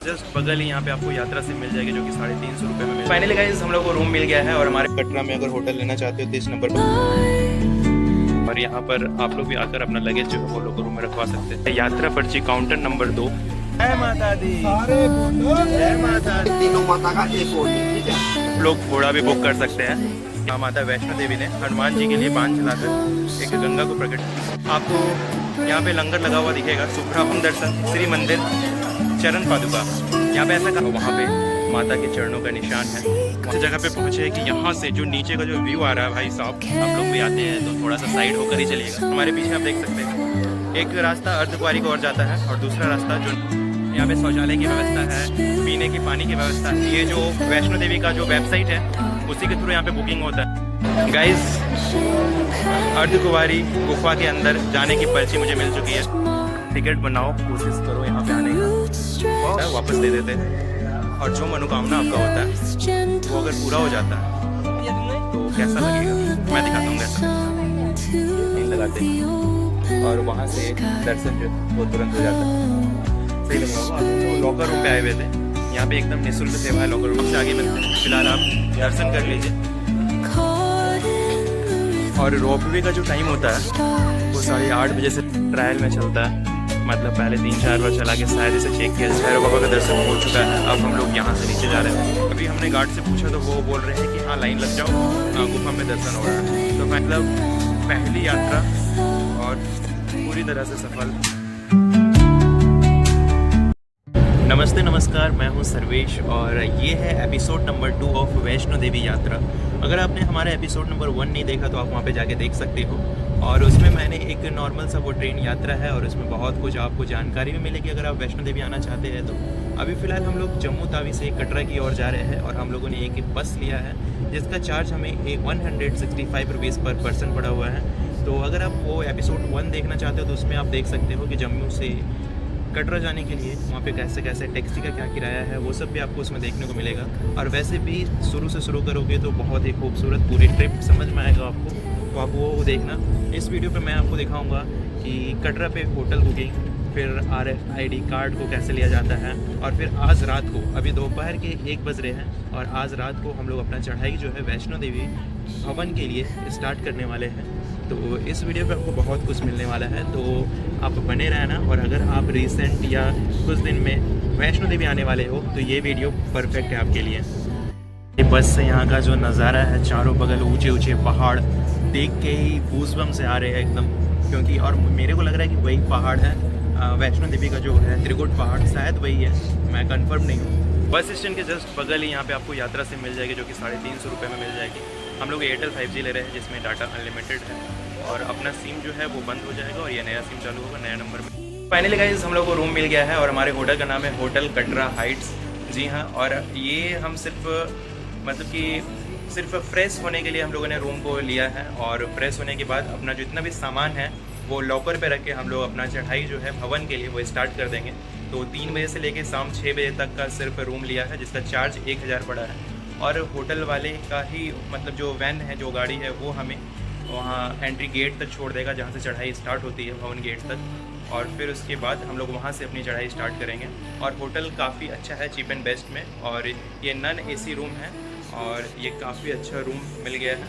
Just बगल ही यहाँ पे आपको यात्रा से मिल जाएगी जो कि 350 रुपये में मिल। फाइनली गाइस हम लोग को रूम मिल गया है और हमारे कटरा में अगर होटल लेना चाहते हो तो इस नंबर पर, और यहाँ पर आप लोग भी आकर अपना लगेज जो है वो लोग रूम में रखवा सकते हैं। यात्रा पर्ची काउंटर नंबर 2। जय माता दी। जय माता दी। तीनों माता का एक और ठीक है। लोग घोड़ा भी बुक कर सकते हैं। यहाँ माता वैष्णो देवी ने हनुमान जी के लिए बांध चलाकर एक गंगा को प्रकट। आपको यहाँ पे लंगर लगा हुआ दिखेगा। सुप्रभातम दर्शन श्री मंदिर चरण पादुका। यहाँ पे ऐसा कहा वहाँ पे माता के चरणों का निशान है। उस जगह पे पहुँचे कि यहाँ से जो नीचे का जो व्यू आ रहा है भाई साहब, आप लोग भी आते हैं तो थोड़ा सा साइड होकर ही चलिएगा। हमारे पीछे आप देख सकते हैं एक रास्ता अर्धकुंवारी को और जाता है और दूसरा रास्ता जो यहाँ पे शौचालय की व्यवस्था है, पीने की पानी की व्यवस्था है। ये जो वैष्णो देवी का जो वेबसाइट है उसी के थ्रू यहाँ पे बुकिंग होता है। गाइस अर्धकुंवारी गुफा के अंदर जाने की पर्ची मुझे मिल चुकी है। टिकट बनाओ, कोशिश करो यहाँ पे आने का, वापस दे देते हैं। और जो मनोकामना आपका होता है वो अगर पूरा हो जाता है तो कैसा लगेगा मैं दिखाता हूँ। कैसा लगाते हैं और वहाँ से दर्शन जो वो तुरंत हो जाता है। सही लगेगा। लॉकर रूम पे आए हुए थे, यहाँ पे एकदम निःशुल्क सेवा है। लॉकर रूम से आगे मिलते हैं। फिलहाल आप दर्शन कर लीजिए। और रोपवे का जो टाइम होता है वो 8:30 बजे से ट्रायल में चलता है। मतलब पहले 3-4 बार चला के शायद इसे चेक किया। भैरव बाबा का दर्शन हो चुका है। अब हम लोग यहाँ से नीचे जा रहे हैं। अभी हमने गार्ड से पूछा तो वो बोल रहे हैं कि हाँ लाइन लग जाओ, गुफा में दर्शन हो रहा है। तो मतलब पहली यात्रा और पूरी तरह से सफल। नमस्ते नमस्कार, मैं हूं सर्वेश और ये है episode number 2 of Vaishno Devi यात्रा। अगर आपने हमारा एपिसोड नंबर 1 नहीं देखा तो आप वहां पे जाके देख सकते हो। और उसमें मैंने एक नॉर्मल सा वो ट्रेन यात्रा है और उसमें बहुत कुछ आपको जानकारी भी मिलेगी अगर आप वैष्णो देवी आना चाहते हैं तो। अभी फ़िलहाल हम लोग जम्मू तावी से कटरा की ओर जा रहे हैं और हम लोगों ने एक बस लिया है जिसका चार्ज हमें 165 रुपीज़ पर पर्सन पड़ा हुआ है। तो अगर आप वो एपिसोड 1 देखना चाहते हो तो उसमें आप देख सकते हो कि जम्मू से कटरा जाने के लिए वहाँ पे कैसे कैसे टैक्सी का क्या किराया है वो सब भी आपको उसमें देखने को मिलेगा। और वैसे भी शुरू से शुरू करोगे तो बहुत ही खूबसूरत पूरी ट्रिप समझ में आएगा आपको, तो आप वो देखना। इस वीडियो पे मैं आपको दिखाऊंगा कि कटरा पे होटल बुकिंग, फिर RFID कार्ड को कैसे लिया जाता है, और फिर आज रात को, अभी दोपहर के 1 बज रहे हैं और आज रात को हम लोग अपना चढ़ाई जो है वैष्णो देवी भवन के लिए स्टार्ट करने वाले हैं। तो इस वीडियो पे आपको बहुत कुछ मिलने वाला है, तो आप बने रहना। और अगर आप रिसेंट या कुछ दिन में वैष्णो देवी आने वाले हो तो ये वीडियो परफेक्ट है आपके लिए। ये बस से यहाँ का जो नज़ारा है, चारों बगल ऊंचे ऊंचे पहाड़ देख के ही गूज़बम्स से आ रहे हैं एकदम। क्योंकि और मेरे को लग रहा है कि वही पहाड़ है वैष्णो देवी का जो है त्रिकुट पहाड़, शायद वही है, मैं कंफर्म नहीं हूँ। बस स्टैंड के जस्ट बगल ही यहाँ पे आपको यात्रा से मिल जाएगी जो कि 350 रुपये में मिल जाएगी। हम लोग एयरटेल 5G ले रहे हैं जिसमें डाटा अनलिमिटेड है और अपना सिम जो है वो बंद हो जाएगा और ये नया सिम चालू होगा नया नंबर में। फाइनली गाइस हम लोग को रूम मिल गया है और हमारे होटल का नाम है होटल कटरा हाइट्स। जी हाँ, और ये हम सिर्फ फ्रेश होने के लिए हम लोगों ने रूम को लिया है। और फ्रेश होने के बाद अपना जितना भी सामान है वो लॉकर पे रख के हम लोग अपना चढ़ाई जो है भवन के लिए वो स्टार्ट कर देंगे। तो 3 बजे से लेके शाम 6 बजे तक का सिर्फ रूम लिया है जिसका चार्ज 1000 पड़ा है। और होटल वाले का ही मतलब जो वैन है, जो गाड़ी है, वो हमें वहाँ एंट्री गेट तक छोड़ देगा जहाँ से चढ़ाई स्टार्ट होती है भवन गेट तक। और फिर उसके बाद हम लोग वहाँ से अपनी चढ़ाई स्टार्ट करेंगे। और होटल काफ़ी अच्छा है, चीप एंड बेस्ट में, और ये नॉन AC रूम है और ये काफ़ी अच्छा रूम मिल गया है।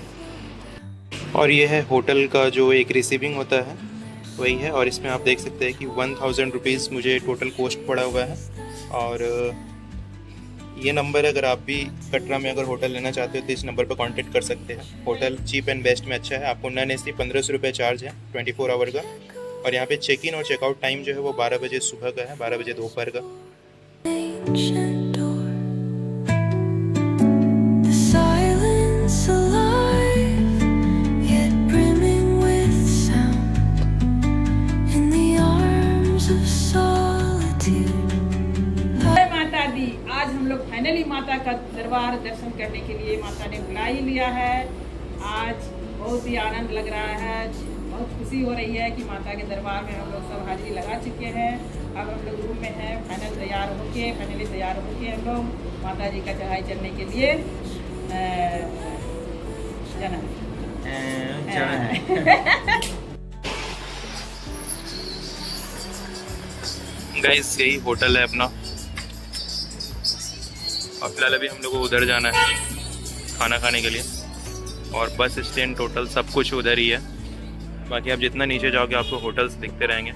और ये है होटल का जो एक रिसीविंग होता है वही है। और इसमें आप देख सकते हैं कि 1000 रुपीज़ मुझे टोटल कॉस्ट पड़ा हुआ है। और ये नंबर अगर आप भी कटरा में अगर होटल लेना चाहते हो तो इस नंबर पर कांटेक्ट कर सकते हैं। होटल चीप एंड बेस्ट में अच्छा है। आपको नॉन AC 1500 रुपये चार्ज है 24 आवर का। और यहाँ पे चेक इन और चेकआउट टाइम जो है वो 12 बजे सुबह का है, 12 बजे दोपहर का। फाइनली माता का दरबार दर्शन करने के लिए माता ने बुला ही लिया है। आज बहुत ही आनंद लग रहा है, बहुत खुशी हो रही है कि माता के दरबार में हम लोग सब हाजिरी लगा चुके हैं। अब हम लोग रूम में हैं, फाइनली तैयार होके हम लोग माता जी का चढ़ाई चढ़ने के लिए जाना गाइस यही होटल है अपना और फिलहाल अभी हम लोग को उधर जाना है खाना खाने के लिए, और बस स्टैंड टोटल सब कुछ उधर ही है। बाकी आप जितना नीचे जाओगे आपको होटल्स दिखते रहेंगे।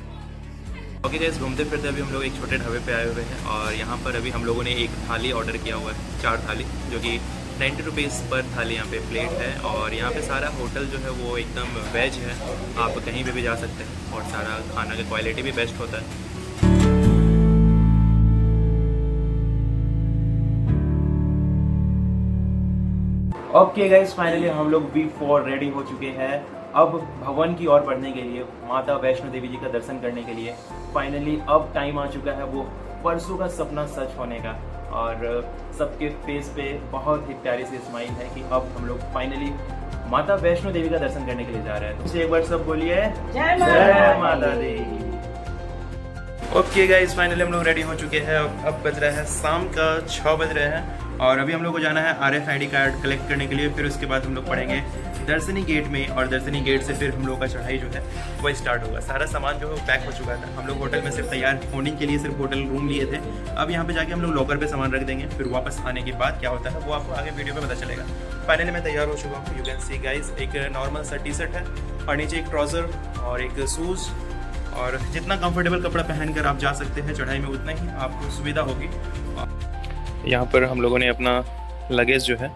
ओके गाइस, घूमते फिरते अभी हम लोग एक छोटे ढाबे पे आए हुए हैं, और यहाँ पर अभी हम लोगों ने एक थाली ऑर्डर किया हुआ है, 4 थाली, जो कि 90 रुपीज़ पर थाली यहाँ पे प्लेट है। और यहाँ पे सारा होटल जो है वो एकदम वेज है, आप कहीं पे भी जा सकते हैं, और सारा खाना का क्वालिटी भी बेस्ट होता है। ओके गाइस, फाइनली हम लोग V4 रेडी हो चुके हैं अब भवन की ओर बढ़ने के लिए, माता वैष्णो देवी जी का दर्शन करने के लिए। फाइनली अब टाइम आ चुका है वो परसों का सपना सच होने का, और सबके फेस पे बहुत ही प्यारी सी स्माइल है कि अब हम लोग फाइनली माता वैष्णो देवी का दर्शन करने के लिए जा रहे हैं। तो एक बार सब बोलिए जय माता दी। ओके गाइस, फाइनली हम लोग रेडी हो चुके हैं। अब बज रहा है शाम का 6 बज रहे हैं, और अभी हम लोग को जाना है RFID कार्ड कलेक्ट करने के लिए। फिर उसके बाद हम लोग पढ़ेंगे दर्शनी गेट में, और दर्शनी गेट से फिर हम लोग का चढ़ाई जो है वो स्टार्ट होगा। सारा सामान जो है वो पैक हो चुका था। हम लोग होटल में सिर्फ तैयार होने के लिए सिर्फ होटल रूम लिए थे। अब यहाँ पे जाके हम लोग लॉकर पे सामान रख देंगे, फिर वापस आने के बाद क्या होता है वो आपको आगे वीडियो में पता चलेगा। फाइनली मैं तैयार हो चुका हूँ, यू कैन सी गाइस। एक नॉर्मल सा टी-शर्ट है, और नीचे एक ट्राउज़र और एक शूज़, और जितना कंफर्टेबल कपड़ा पहनकर आप जा सकते हैं चढ़ाई में उतना ही आपको सुविधा होगी। यहाँ पर हम लोगों ने अपना लगेज जो है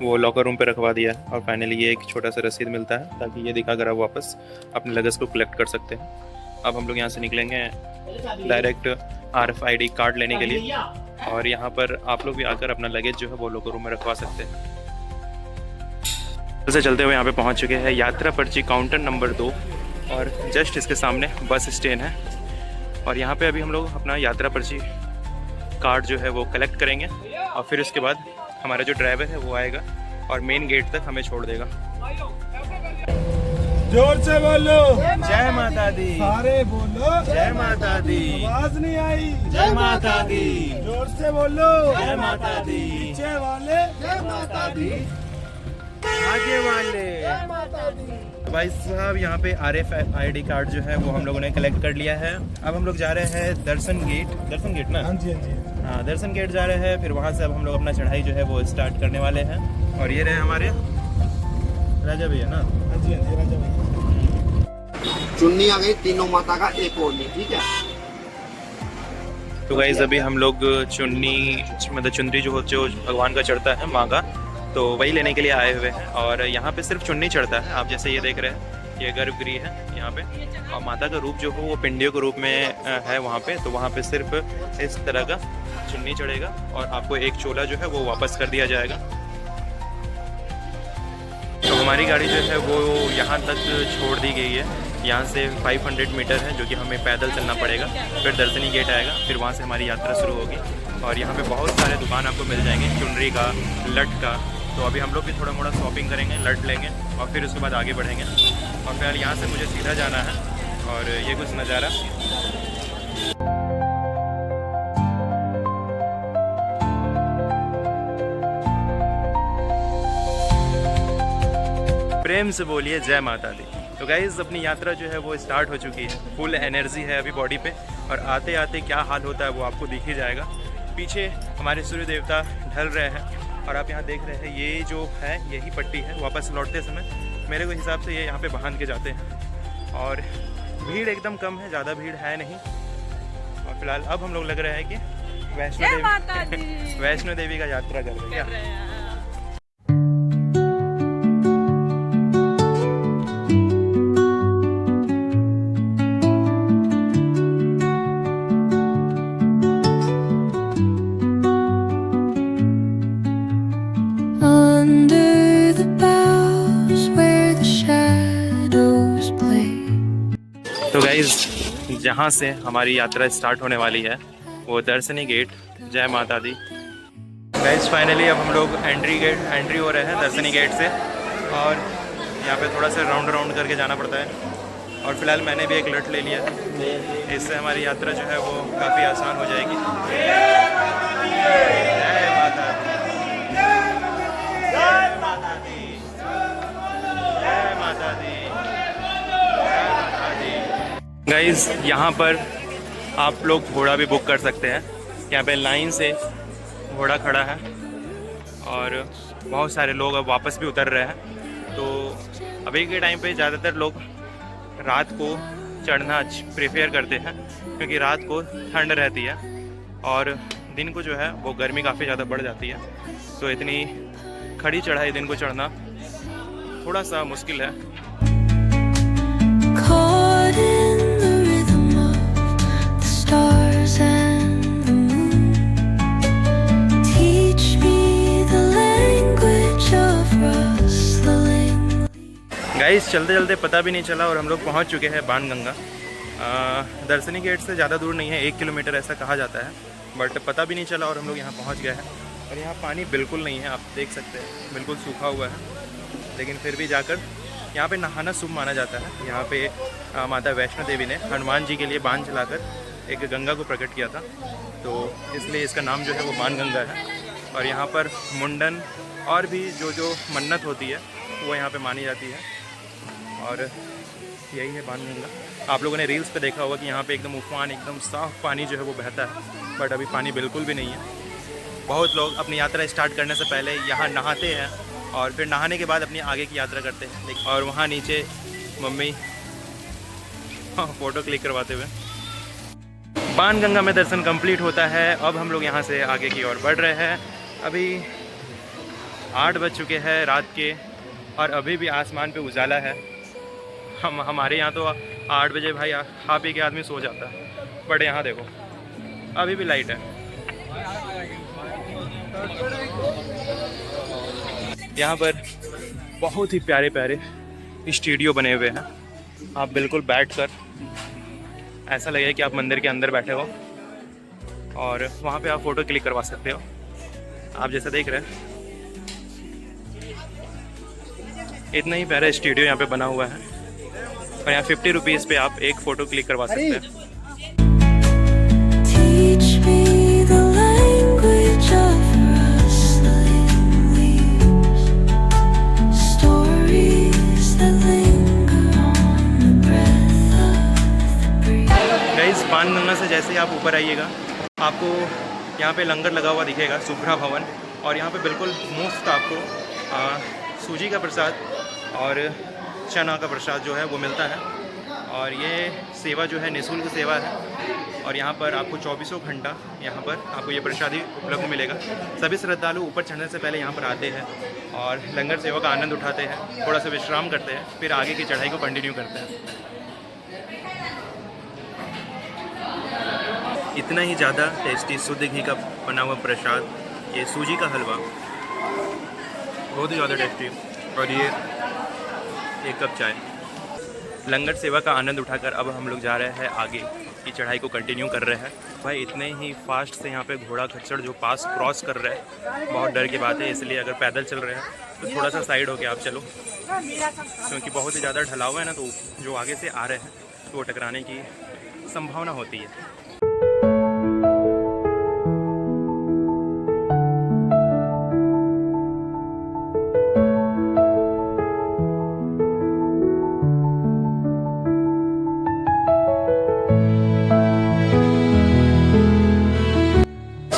वो लॉकर रूम पे रखवा दिया है, और फाइनली ये एक छोटा सा रसीद मिलता है ताकि ये दिखाकर आप वापस अपने लगेज को कलेक्ट कर सकते हैं। अब हम लोग यहाँ से निकलेंगे डायरेक्ट RFID कार्ड लेने के लिए, और यहाँ पर आप लोग भी आकर अपना लगेज जो है वो लॉकर रूम में रखवा सकते हैं। से चलते हुए यहाँ पे पहुँच चुके हैं यात्रा पर्ची काउंटर नंबर 2, और जस्ट इसके सामने बस स्टैंड है। और यहाँ पे अभी हम लोग अपना यात्रा पर्ची कार्ड जो है वो कलेक्ट करेंगे, और फिर उसके बाद हमारा जो ड्राइवर है वो आएगा और मेन गेट तक हमें छोड़ देगा। जोर से बोलो जय माता दी। सारे बोलो जय माता दी। आवाज नहीं आई। जय माता दी। जोर से बोलो जय माता दी। पीछे वाले जय माता दी, आगे वाले जय माता दी। भाई साहब, यहाँ पे RFID कार्ड जो है वो हम लोगों ने कलेक्ट कर लिया है। अब हम लोग जा रहे हैं दर्शन गेट ना। हाँ जी हाँ जी। हाँ, दर्शन गेट जा रहे हैं। फिर वहाँ से अब हम लोग अपना चढ़ाई जो है वो स्टार्ट करने वाले हैं। और ये रहे हमारे राजा भैया ना। हाँ जी हाँ जी, राजा भाई। चुन्नी आ गई तीनों माता का एक ओढ़नी, ठीक है। तो गाइस, अभी हम लोग चुनरी जो भगवान का चढ़ता है माँ का, तो वही लेने के लिए आए हुए हैं। और यहाँ पे सिर्फ चुन्नी चढ़ता है, आप जैसे ये देख रहे हैं, ये गर्भगृह है यहाँ पे, और माता का रूप जो हो वो पिंडियों के रूप में है वहाँ पे। तो वहाँ पे सिर्फ इस तरह का चुन्नी चढ़ेगा, और आपको एक चोला जो है वो वापस कर दिया जाएगा। तो हमारी गाड़ी जो है वो यहाँ तक छोड़ दी गई है। यहाँ से 500 मीटर है जो कि हमें पैदल चलना पड़ेगा। फिर दर्शनी गेट आएगा, फिर वहाँ से हमारी यात्रा शुरू होगी। और यहाँ पे बहुत सारे दुकान आपको मिल जाएंगे, चुनरी का, लट का। तो अभी हम लोग भी थोड़ा मोड़ा शॉपिंग करेंगे, लट लेंगे, और फिर उसके बाद आगे बढ़ेंगे। और फिलहाल यहाँ से मुझे सीधा जाना है, और ये कुछ नज़ारा। प्रेम से बोलिए जय माता दी। तो गाइज़, अपनी यात्रा जो है वो स्टार्ट हो चुकी है। फुल एनर्जी है अभी बॉडी पे, और आते आते क्या हाल होता है वो आपको दिख ही जाएगा। पीछे हमारे सूर्य देवता ढल रहे हैं, और आप यहाँ देख रहे हैं ये जो है यही पट्टी है। वापस लौटते समय मेरे को हिसाब से ये यहाँ पे बांध के जाते हैं, और भीड़ एकदम कम है, ज़्यादा भीड़ है नहीं। और फिलहाल अब हम लोग लग रहा है कि वैष्णो देवी का यात्रा कर रहे हैं। तो गाइज, जहाँ से हमारी यात्रा स्टार्ट होने वाली है वो दर्शनी गेट। जय माता दी। गाइज, फाइनली अब हम लोग एंट्री हो रहे हैं दर्शनी गेट से, और यहाँ पे थोड़ा सा राउंड करके जाना पड़ता है। और फिलहाल मैंने भी एक लट ले लिया है, इससे हमारी यात्रा जो है वो काफ़ी आसान हो जाएगी। जय माता दी। जय माता दी। जय माता दी। गाइज़, यहाँ पर आप लोग घोड़ा भी बुक कर सकते हैं। यहाँ पे लाइन से घोड़ा खड़ा है और बहुत सारे लोग अब वापस भी उतर रहे हैं। तो अभी के टाइम पे ज़्यादातर लोग रात को चढ़ना प्रेफर करते हैं क्योंकि रात को ठंड रहती है और दिन को जो है वो गर्मी काफ़ी ज़्यादा बढ़ जाती है। तो इतनी खड़ी चढ़ाई दिन को चढ़ना थोड़ा सा मुश्किल है। Caught in the rhythm of the stars and the moon. Teach me the language of rustling. Guys चलते चलते पता भी नहीं चला और हम लोग पहुंच चुके हैं बाणगंगा। दर्शनी गेट से ज़्यादा दूर नहीं है, 1 किलोमीटर ऐसा कहा जाता है, बट पता भी नहीं चला और हम लोग यहाँ पहुँच गए हैं। और यहाँ पानी बिल्कुल नहीं है, आप देख सकते हैं बिल्कुल सूखा हुआ है, लेकिन फिर भी जाकर यहाँ पे नहाना शुभ माना जाता है। यहाँ पे माता वैष्णो देवी ने हनुमान जी के लिए बाण चलाकर एक गंगा को प्रकट किया था, तो इसलिए इसका नाम जो है वो बाणगंगा है। और यहाँ पर मुंडन और भी जो मन्नत होती है वो यहाँ पे मानी जाती है और यही है बाणगंगा। आप लोगों ने रील्स पे देखा होगा कि यहाँ पे एकदम उफान, एकदम साफ पानी जो है वो बहता है, बट अभी पानी बिल्कुल भी नहीं है। बहुत लोग अपनी यात्रा स्टार्ट करने से पहले यहाँ नहाते हैं और फिर नहाने के बाद अपनी आगे की यात्रा करते हैं। और वहाँ नीचे मम्मी फ़ोटो क्लिक करवाते हुए। बाणगंगा में दर्शन कंप्लीट होता है। अब हम लोग यहाँ से आगे की ओर बढ़ रहे हैं। अभी 8 बज चुके हैं रात के और अभी भी आसमान पे उजाला है। हमारे यहाँ तो 8 बजे भाई खा पी के आदमी सो जाता है, बट यहाँ देखो अभी भी लाइट है। यहाँ पर बहुत ही प्यारे प्यारे स्टूडियो बने हुए हैं। आप बिल्कुल बैठकर ऐसा लगेगा कि आप मंदिर के अंदर बैठे हो और वहाँ पे आप फ़ोटो क्लिक करवा सकते हो। आप जैसा देख रहे हैं इतना ही प्यारा स्टूडियो यहाँ पे बना हुआ है और यहाँ 50 रुपीज़ पे आप एक फ़ोटो क्लिक करवा सकते हैं। Teach me the language of rustling leaves. Stories that linger on the breath of the breeze. Guys Banganga से जैसे ही आप ऊपर आइएगा आपको यहाँ पे लंगर लगा हुआ दिखेगा, शुभ्रा भवन, और यहाँ पे बिल्कुल मुफ्त आपको सूजी का प्रसाद और चना का प्रसाद जो है वो मिलता है। और ये सेवा जो है निःशुल्क सेवा है और यहाँ पर आपको 24 घंटा यहाँ पर आपको ये प्रसादी उपलब्ध मिलेगा। सभी श्रद्धालु ऊपर चढ़ने से पहले यहाँ पर आते हैं और लंगर सेवा का आनंद उठाते हैं, थोड़ा सा विश्राम करते हैं, फिर आगे की चढ़ाई को कंटिन्यू करते हैं। इतना ही ज़्यादा टेस्टी शुद्ध घी का बना हुआ प्रसाद, ये सूजी का हलवा बहुत ही ज़्यादा टेस्टी, और ये एक कप चाय। लंगर सेवा का आनंद उठाकर अब हम लोग जा रहे हैं आगे की चढ़ाई को कंटिन्यू कर रहे हैं। भाई इतने ही फास्ट से यहाँ पे घोड़ा खच्चर जो पास क्रॉस कर रहे हैं, बहुत डर की बात है। इसलिए अगर पैदल चल रहे हैं तो थोड़ा सा साइड होके आप चलो, क्योंकि बहुत ही ज़्यादा ढलाव है ना, तो जो आगे से आ रहे हैं तो वो टकराने की संभावना होती है।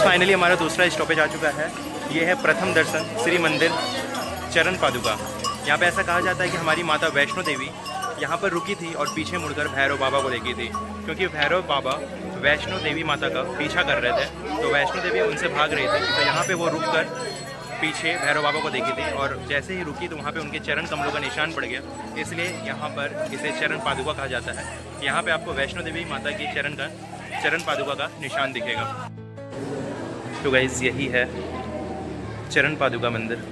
फाइनली हमारा दूसरा स्टॉपेज आ चुका है। ये है प्रथम दर्शन श्री मंदिर चरण पादुका। यहाँ पे ऐसा कहा जाता है कि हमारी माता वैष्णो देवी यहाँ पर रुकी थी और पीछे मुड़कर भैरव बाबा को देखी थी, क्योंकि भैरव बाबा वैष्णो देवी माता का पीछा कर रहे थे, तो वैष्णो देवी उनसे भाग रही थी, तो यहाँ पे वो रुककर पीछे भैरव बाबा को देखी थी और जैसे ही रुकी तो वहाँ पे उनके चरण कमलों का निशान पड़ गया, इसलिए यहाँ पर इसे चरण पादुका कहा जाता है। यहाँ पे आपको वैष्णो देवी माता की चरण पादुका का निशान दिखेगा। तो गाइस यही है चरण पादुका मंदिर,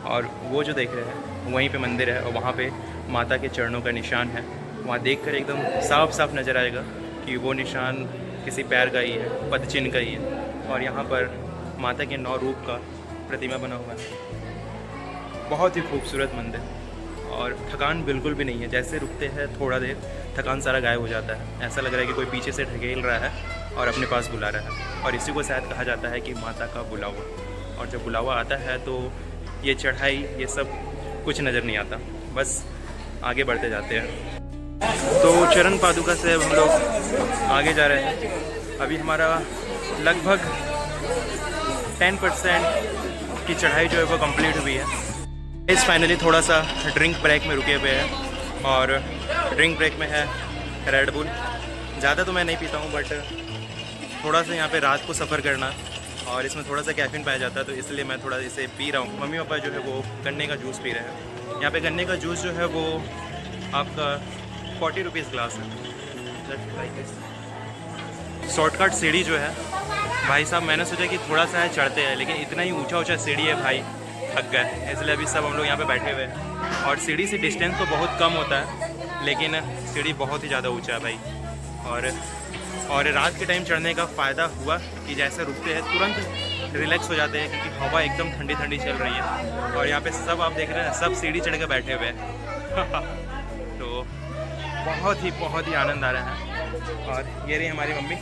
और वो जो देख रहे हैं वहीं पे मंदिर है और वहाँ पे माता के चरणों का निशान है। वहाँ देखकर एकदम साफ साफ नज़र आएगा कि वो निशान किसी पैर का ही है, पद चिन्ह का ही है। और यहाँ पर माता के 9 रूप का प्रतिमा बना हुआ है। बहुत ही खूबसूरत मंदिर और थकान बिल्कुल भी नहीं है। जैसे रुकते हैं थोड़ा देर थकान सारा गायब हो जाता है, ऐसा लग रहा है कि कोई पीछे से ढकेल रहा है और अपने पास बुला रहा है। और इसी को शायद कहा जाता है कि माता का बुलावा। और जब बुलावा आता है तो ये चढ़ाई ये सब कुछ नज़र नहीं आता, बस आगे बढ़ते जाते हैं। तो चरण पादुका से अब हम लोग आगे जा रहे हैं। अभी हमारा लगभग 10% की चढ़ाई जो है वो कंप्लीट हुई है। इस फाइनली थोड़ा सा ड्रिंक ब्रेक में रुके हुए हैं और ड्रिंक ब्रेक में है रेड बुल। ज़्यादा तो मैं नहीं पीता हूँ, बट थोड़ा सा यहाँ पे रात को सफ़र करना और इसमें थोड़ा सा कैफीन पाया जाता है, तो इसलिए मैं थोड़ा इसे पी रहा हूँ। मम्मी पापा जो है वो गन्ने का जूस पी रहे हैं। यहाँ पे गन्ने का जूस जो है वो आपका 40 रुपीज़ ग्लास है। शॉर्टकट सीढ़ी जो है भाई साहब, मैंने सोचा कि थोड़ा सा है चढ़ते हैं, लेकिन इतना ही ऊंचा सीढ़ी है भाई, थक गए। इसलिए अभी सब हम लोग यहाँ पे बैठे हुए हैं और सीढ़ी से डिस्टेंस तो बहुत कम होता है, लेकिन सीढ़ी बहुत ही ज़्यादा ऊंचा है भाई। और रात के टाइम चढ़ने का फ़ायदा हुआ कि जैसे रुकते हैं तुरंत रिलैक्स हो जाते हैं, क्योंकि हवा एकदम ठंडी ठंडी चल रही है। और यहाँ पे सब आप देख रहे हैं, सब सीढ़ी चढ़ के बैठे हुए हैं तो बहुत ही आनंद आ रहा है। और ये रही हमारी मम्मी।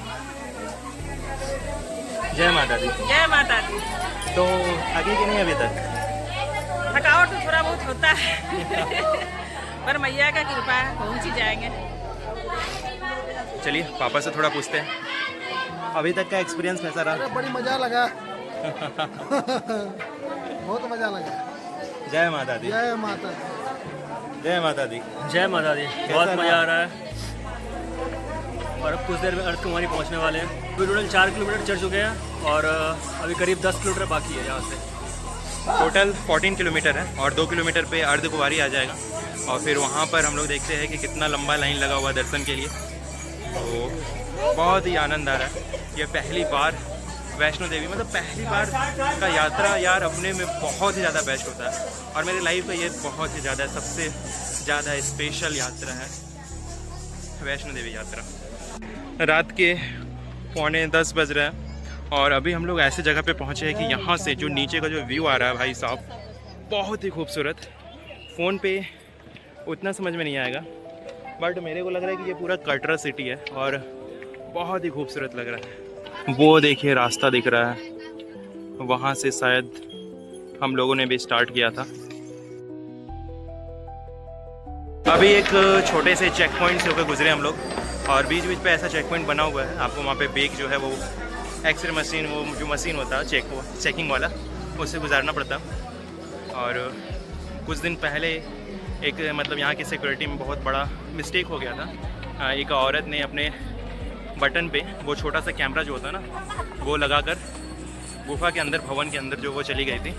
जय माता दी। जय माता दी। तो आगे कि नहीं अभी तक? थकावट तो थोड़ा बहुत होता है पर मैया का कृपा है, पहुँच ही जाएंगे। चलिए पापा से थोड़ा पूछते हैं, अभी तक का एक्सपीरियंस कैसा रहा? बड़ी मजा लगा बहुत मजा लगा। जय माता दी। जय माता दी। जय माता दी। जय माता दी। बहुत मज़ा आ रहा है और अब कुछ देर में अर्थ कुमारी पहुंचने वाले हैं। अभी टोटल 4 किलोमीटर चढ़ चुके हैं और अभी करीब 10 किलोमीटर बाकी है यहाँ से। टोटल 14 किलोमीटर है और 2 किलोमीटर पे अर्ध कुंवारी आ जाएगा और फिर वहाँ पर हम लोग देखते हैं कि कितना लंबा लाइन लगा हुआ दर्शन के लिए। तो बहुत ही आनंद आ रहा है। ये पहली बार वैष्णो देवी, मतलब पहली बार का यात्रा यार अपने में बहुत ही ज़्यादा बेस्ट होता है और मेरी लाइफ का ये बहुत ही ज़्यादा सबसे ज़्यादा स्पेशल यात्रा है वैष्णो देवी यात्रा। रात के 9:45 बज रहे हैं और अभी हम लोग ऐसे जगह पे पहुँचे हैं कि यहाँ से जो नीचे का जो व्यू आ रहा है भाई साहब, बहुत ही खूबसूरत। फ़ोन पे उतना समझ में नहीं आएगा, बट मेरे को लग रहा है कि ये पूरा कटरा सिटी है और बहुत ही खूबसूरत लग रहा है। वो देखिए रास्ता दिख रहा है, वहाँ से शायद हम लोगों ने भी स्टार्ट किया था। अभी एक छोटे से चेक पॉइंट से होकर गुजरे हम लोग और बीच बीच पे ऐसा चेक पॉइंट बना हुआ है, आपको वहाँ पे बैग जो है वो एक्सरे मशीन, वो जो मशीन होता है चेकिंग वाला, उससे गुजारना पड़ता। और कुछ दिन पहले एक मतलब यहाँ की सिक्योरिटी में बहुत बड़ा मिस्टेक हो गया था। एक औरत ने अपने बटन पे वो छोटा सा कैमरा जो होता है ना, वो लगाकर गुफा के अंदर, भवन के अंदर जो वो चली गई थी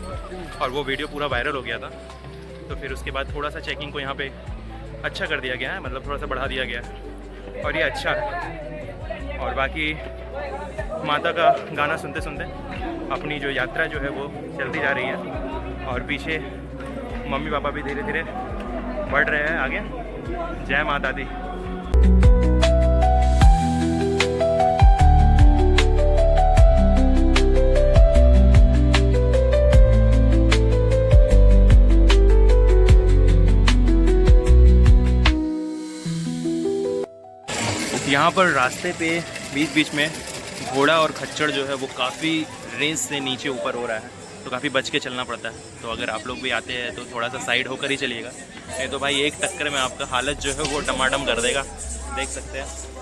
और वो वीडियो पूरा वायरल हो गया था। तो फिर उसके बाद थोड़ा सा चेकिंग को यहाँ पे अच्छा कर दिया गया है, मतलब थोड़ा सा बढ़ा दिया गया है और ये अच्छा है। और बाकी माता का गाना सुनते सुनते अपनी जो यात्रा जो है वो चलती जा रही है और पीछे मम्मी पापा भी धीरे धीरे बढ़ रहे हैं आगे। जय माता दी। यहाँ पर रास्ते पे बीच बीच में घोड़ा और खच्चर जो है वो काफ़ी रेंज से नीचे ऊपर हो रहा है, तो काफ़ी बच के चलना पड़ता है। तो अगर आप लोग भी आते हैं तो थोड़ा सा साइड होकर ही चलिएगा, नहीं तो भाई एक टक्कर में आपका हालत जो है वो टमाटम कर देगा, देख सकते हैं।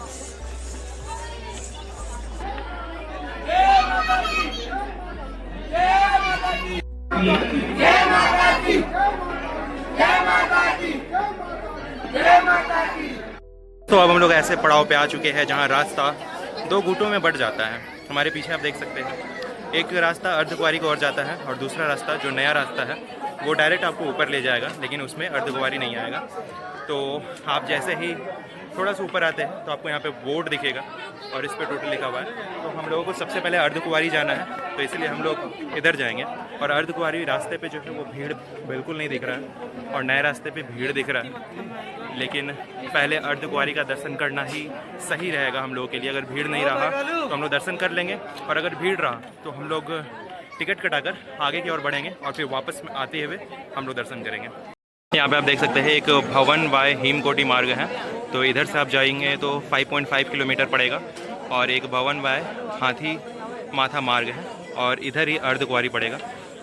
तो अब हम लोग ऐसे पड़ाव पे आ चुके हैं जहाँ रास्ता 2 गुटों में बढ़ जाता है। हमारे पीछे आप देख सकते हैं, एक रास्ता अर्धकुंवारी को और जाता है और दूसरा रास्ता जो नया रास्ता है वो डायरेक्ट आपको ऊपर ले जाएगा, लेकिन उसमें अर्धकुंवारी नहीं आएगा। तो आप जैसे ही थोड़ा सा ऊपर आते हैं तो आपको यहाँ पे बोर्ड दिखेगा और इस पर टोटल लिखा हुआ है। तो हम लोगों को सबसे पहले अर्धकुंवारी जाना है, तो इसलिए हम लोग इधर जाएंगे। और अर्धकुंवारी रास्ते पे जो है वो भीड़ बिल्कुल नहीं दिख रहा है और नए रास्ते पे भीड़ दिख रहा है, लेकिन पहले अर्धकुंवारी का दर्शन करना ही सही रहेगा हम लोगों के लिए। अगर भीड़ नहीं रहा तो हम लोग दर्शन कर लेंगे और अगर भीड़ रहा तो हम लोग टिकट कटाकर आगे की ओर बढ़ेंगे और फिर वापस आते हुए हम लोग दर्शन करेंगे। यहाँ पे आप देख सकते हैं एक भवन बाय हेमकोटी मार्ग है, तो इधर से आप जाएंगे तो 5.5 किलोमीटर पड़ेगा और एक भवन बाय हाथी माथा मार्ग है और इधर ही अर्धकुंवारी पड़ेगा।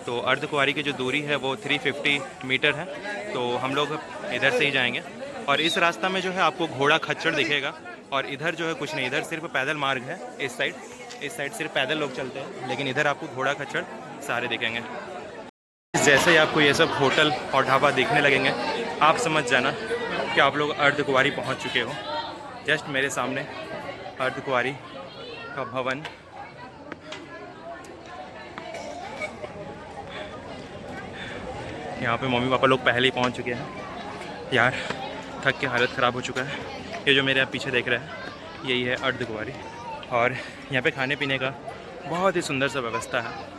तो अर्धकुंवारी की जो दूरी है वो 350 मीटर है, तो हम लोग इधर से ही जाएंगे। और इस रास्ता में जो है आपको घोड़ा खच्चर दिखेगा, और इधर जो है कुछ नहीं, इधर सिर्फ पैदल मार्ग है। इस साइड सिर्फ पैदल लोग चलते हैं, लेकिन इधर आपको घोड़ा खच्चर सारे दिखेंगे। जैसे ही आपको ये सब होटल और ढाबा दिखने लगेंगे, आप समझ जाना कि आप लोग अर्धकुंवारी पहुंच चुके हो। जस्ट मेरे सामने अर्धकुंवारी का भवन। यहाँ पे मम्मी पापा लोग पहले ही पहुंच चुके हैं। यार थक के हालत ख़राब हो चुका है। ये जो मेरे आप पीछे देख रहे हैं, यही है अर्धकुंवारी। और यहाँ पे खाने पीने का बहुत ही सुंदर सा व्यवस्था है।